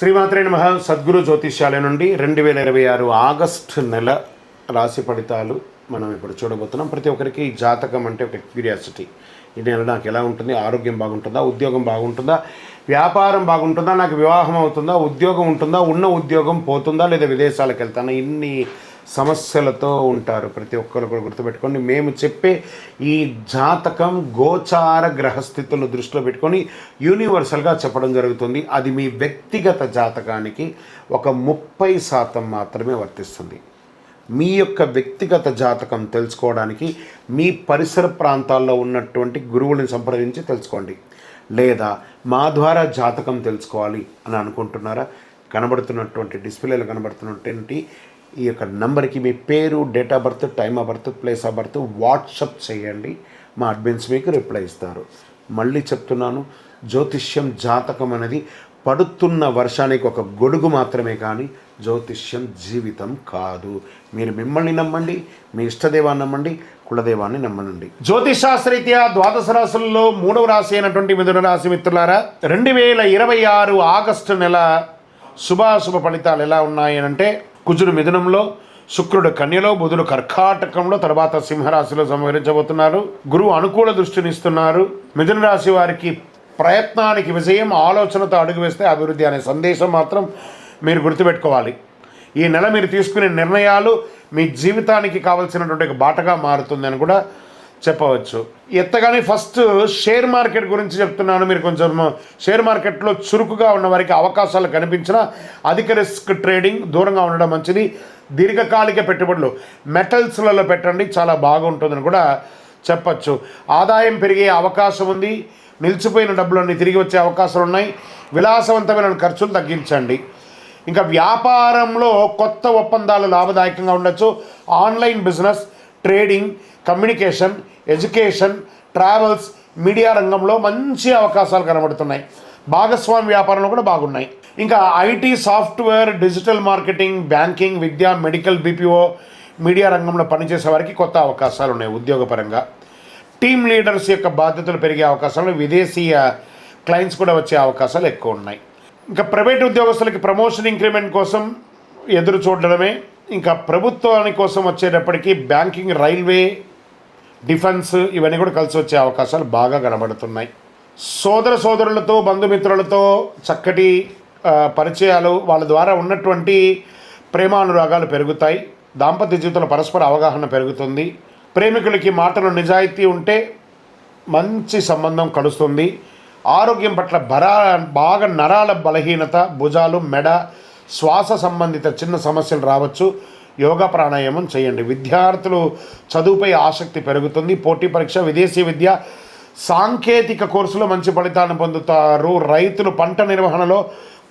శ్రీమాత్రే నమః. సద్గురు జ్యోతిష్యాలయం నుండి 2026 ఆగస్టు నెల రాశి ఫలితాలు మనం ఇప్పుడు చూడబోతున్నాం. ప్రతి ఒక్కరికి జాతకం అంటే ఒక క్యూరియాసిటీ. ఈ నెల నాకు ఎలా ఉంటుంది, ఆరోగ్యం బాగుంటుందా, ఉద్యోగం బాగుంటుందా, వ్యాపారం బాగుంటుందా, నాకు వివాహం అవుతుందా, ఉద్యోగం ఉంటుందా, ఉన్న ఉద్యోగం పోతుందా, లేదా విదేశాలకు వెళ్తానా, ఇన్ని సమస్యలతో ఉంటారు. ప్రతి ఒక్కరు కూడా గుర్తుపెట్టుకోండి, మేము చెప్పే ఈ జాతకం గోచార గ్రహస్థితులను దృష్టిలో పెట్టుకొని యూనివర్సల్గా చెప్పడం జరుగుతుంది. అది మీ వ్యక్తిగత జాతకానికి ఒక 30% మాత్రమే వర్తిస్తుంది. మీ యొక్క వ్యక్తిగత జాతకం తెలుసుకోవడానికి మీ పరిసర ప్రాంతాల్లో ఉన్నటువంటి గురువుని సంప్రదించి తెలుసుకోండి. లేదా మా ద్వారా జాతకం తెలుసుకోవాలి అని అనుకుంటున్నారా? కనబడుతున్నటువంటి డిస్ప్లేలో కనబడుతున్నటువంటి ఈ యొక్క నంబర్కి మీ పేరు, date of birth, time of birth, place of birth WhatsApp చేయండి. మా అడ్మిన్స్ మీకు రిప్లై ఇస్తారు. మళ్ళీ చెప్తున్నాను, జ్యోతిష్యం జాతకం అనేది పడుతున్న వర్షానికి ఒక గొడుగు మాత్రమే, కానీ జ్యోతిష్యం జీవితం కాదు. మీరు మిమ్మల్ని నమ్మండి, మీ ఇష్టదేవాన్ని నమ్మండి, కులదేవాన్ని నమ్మనండి. జ్యోతిషాస్త్రరీత్యా ద్వాదశ రాశుల్లో 3వ రాశి అయినటువంటి మిథున రాశి మిత్రులారా, 2026 ఆగస్టు నెల శుభాశుభ ఫలితాలు ఎలా ఉన్నాయి అంటే, కుజుడు మిథునంలో, శుక్రుడు కన్యలో, బుధుడు కర్కాటకంలో, తర్వాత సింహరాశిలో సంహరించబోతున్నారు. గురువు అనుకూల దృష్టినిస్తున్నారు. మిథున రాశి వారికి ప్రయత్నానికి విజయం, ఆలోచనతో అడుగు వేస్తే అభివృద్ధి అనే సందేశం మాత్రం మీరు గుర్తుపెట్టుకోవాలి. ఈ నెల మీరు తీసుకునే నిర్ణయాలు మీ జీవితానికి కావాల్సినటువంటి ఒక బాటగా మారుతుందని కూడా చెప్పవచ్చు. ఎత్తగానే ఫస్ట్ షేర్ మార్కెట్ గురించి చెప్తున్నాను. మీరు కొంచెం షేర్ మార్కెట్లో చురుకుగా ఉన్న వారికి అవకాశాలు కనిపించిన అధిక రిస్క్ ట్రేడింగ్ దూరంగా ఉండడం మంచిది. దీర్ఘకాలిక పెట్టుబడులు మెటల్స్లలో పెట్టండి, చాలా బాగుంటుందని కూడా చెప్పచ్చు. ఆదాయం పెరిగే అవకాశం ఉంది. నిలిచిపోయిన డబ్బులన్నీ తిరిగి వచ్చే అవకాశాలు ఉన్నాయి. విలాసవంతమైన ఖర్చులు తగ్గించండి. ఇంకా వ్యాపారంలో కొత్త ఒప్పందాలు లాభదాయకంగా ఉండొచ్చు. Online business, trading, communication, education, travels, media రంగంలో మంచి అవకాశాలు కనబడుతున్నాయి. భాగస్వామి వ్యాపారంలో కూడా బాగున్నాయి. ఇంకా IT, software, digital marketing, banking, Vidya, medical, BPO, media రంగంలో పనిచేసే వారికి కొత్త అవకాశాలు ఉన్నాయి. ఉద్యోగపరంగా టీమ్ లీడర్స్ యొక్క బాధ్యతలు పెరిగే అవకాశాలు, విదేశీయ క్లయింట్స్ కూడా వచ్చే అవకాశాలు ఎక్కువ ఉన్నాయి. ఇంకా ప్రైవేట్ ఉద్యోగస్తులకి ప్రమోషన్, ఇంక్రిమెంట్ కోసం ఎదురు చూడడమే. ఇంకా ప్రభుత్వాని కోసం వచ్చేటప్పటికి బ్యాంకింగ్, రైల్వే, డిఫెన్స్ ఇవన్నీ కూడా కలిసి వచ్చే అవకాశాలు బాగా కనబడుతున్నాయి. సోదరులతో, బంధుమిత్రులతో చక్కటి పరిచయాలు, వాళ్ళ ద్వారా ఉన్నటువంటి ప్రేమానురాగాలు పెరుగుతాయి. దాంపత్య జీవితంలో పరస్పర అవగాహన పెరుగుతుంది. ప్రేమికులకి మాటలు నిజాయితీ ఉంటే మంచి సంబంధం కలుస్తుంది. ఆరోగ్యం పట్ల బాగా నరాల బలహీనత, భుజాలు, మెడ, శ్వాస సంబంధిత చిన్న సమస్యలు రావచ్చు. యోగా, ప్రాణాయామం చేయండి. విద్యార్థులు చదువుపై ఆసక్తి పెరుగుతుంది. పోటీ పరీక్ష, విదేశీ విద్య, సాంకేతిక కోర్సులో మంచి ఫలితాలను పొందుతారు. రైతులు పంట నిర్వహణలో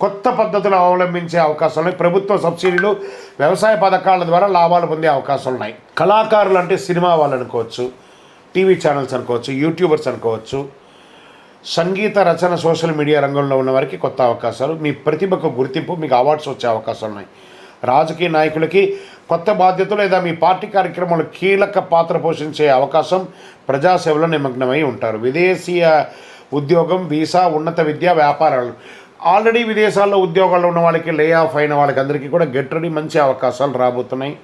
కొత్త పద్ధతులు అవలంబించే అవకాశాలు ఉన్నాయి. ప్రభుత్వ సబ్సిడీలు, వ్యవసాయ పథకాల ద్వారా లాభాలు పొందే అవకాశాలు ఉన్నాయి. కళాకారులు అంటే సినిమా వాళ్ళు అనుకోవచ్చు, టీవీ ఛానల్స్ అనుకోవచ్చు, యూట్యూబర్స్ అనుకోవచ్చు, సంగీత రచన, సోషల్ మీడియా రంగంలో ఉన్న వారికి కొత్త అవకాశాలు. మీ ప్రతిభకు గుర్తింపు, మీకు అవార్డ్స్ వచ్చే అవకాశాలు ఉన్నాయి. రాజకీయ నాయకులకి కొత్త బాధ్యతలు లేదా మీ పార్టీ కార్యక్రమాలు కీలక పాత్ర పోషించే అవకాశం. ప్రజాసేవలో నిమగ్నమై ఉంటారు. విదేశీయ ఉద్యోగం, వీసా, ఉన్నత విద్య, వ్యాపారాలు, ఆల్రెడీ విదేశాల్లో ఉద్యోగాల్లో ఉన్న వాళ్ళకి, లే ఆఫ్ అయిన వాళ్ళకి అందరికీ కూడా గెట్ రెడీ, మంచి అవకాశాలు రాబోతున్నాయి.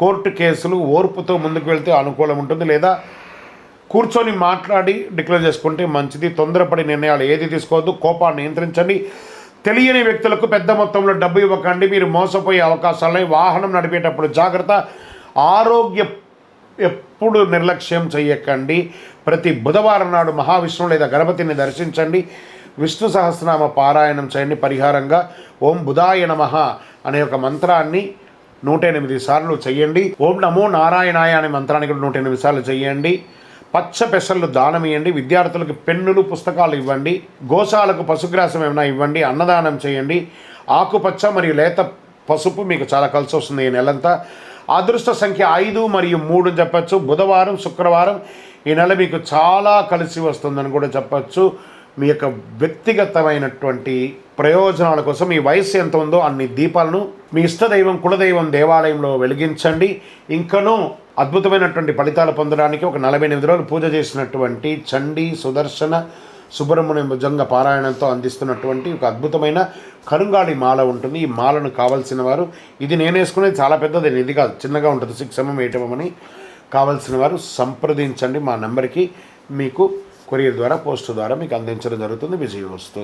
కోర్టు కేసులు ఓర్పుతో ముందుకు వెళ్తే అనుకూలం ఉంటుంది. లేదా కూర్చొని మాట్లాడి డిక్లేర్ చేసుకుంటే మంచిది. తొందరపడి నిర్ణయాలు ఏది తీసుకోవద్దు. కోపాన్ని నియంత్రించండి. తెలియని వ్యక్తులకు పెద్ద మొత్తంలో డబ్బు ఇవ్వకండి, మీరు మోసపోయే అవకాశాలని. వాహనం నడిపేటప్పుడు జాగ్రత్త. ఆరోగ్య ఎప్పుడు నిర్లక్ష్యం చేయకండి. ప్రతి బుధవారం నాడు మహావిష్ణువు లేదా గణపతిని దర్శించండి. విష్ణు సహస్రనామ పారాయణం చేయండి. పరిహారంగా ఓం బుధాయ నమః అనే ఒక మంత్రాన్ని 108 సార్లు చేయండి. ఓం నమో నారాయణాయ అనే మంత్రాన్ని కూడా 108 సార్లు చేయండి. పచ్చ పెసళ్ళు దానం ఇవ్వండి. విద్యార్థులకు పెన్నులు, పుస్తకాలు ఇవ్వండి. గోశాలకు పశుగ్రాసం ఏమైనా ఇవ్వండి. అన్నదానం చేయండి. ఆకుపచ్చ మరియు లేత పసుపు మీకు చాలా కలిసి వస్తుంది ఈ నెలంతా. అదృష్ట సంఖ్య 5 మరియు 3 చెప్పచ్చు. బుధవారం, శుక్రవారం ఈ నెల మీకు చాలా కలిసి వస్తుందని కూడా చెప్పచ్చు. మీ యొక్క వ్యక్తిగతమైనటువంటి ప్రయోజనాల కోసం మీ వయస్సు ఎంత ఉందో అన్ని దీపాలను మీ ఇష్టదైవం, కులదైవం దేవాలయంలో వెలిగించండి. ఇంకనూ అద్భుతమైనటువంటి ఫలితాలు పొందడానికి ఒక 48 రోజులు పూజ చేసినటువంటి చండీ, సుదర్శన, సుబ్రహ్మణ్యం భుజంగ పారాయణంతో అందిస్తున్నటువంటి ఒక అద్భుతమైన కరుంగాళి మాల ఉంటుంది. ఈ మాలను కావాల్సిన వారు, ఇది నేను వేసుకునేది చాలా పెద్దది, ఇది కాదు, చిన్నగా ఉంటుంది, 6mm 8mm అని. కావాల్సిన వారు సంప్రదించండి మా నెంబర్కి. మీకు కొరియర్ ద్వారా, పోస్ట్ ద్వారా మీకు అందించడం జరుగుతుంది. విజయవస్తు.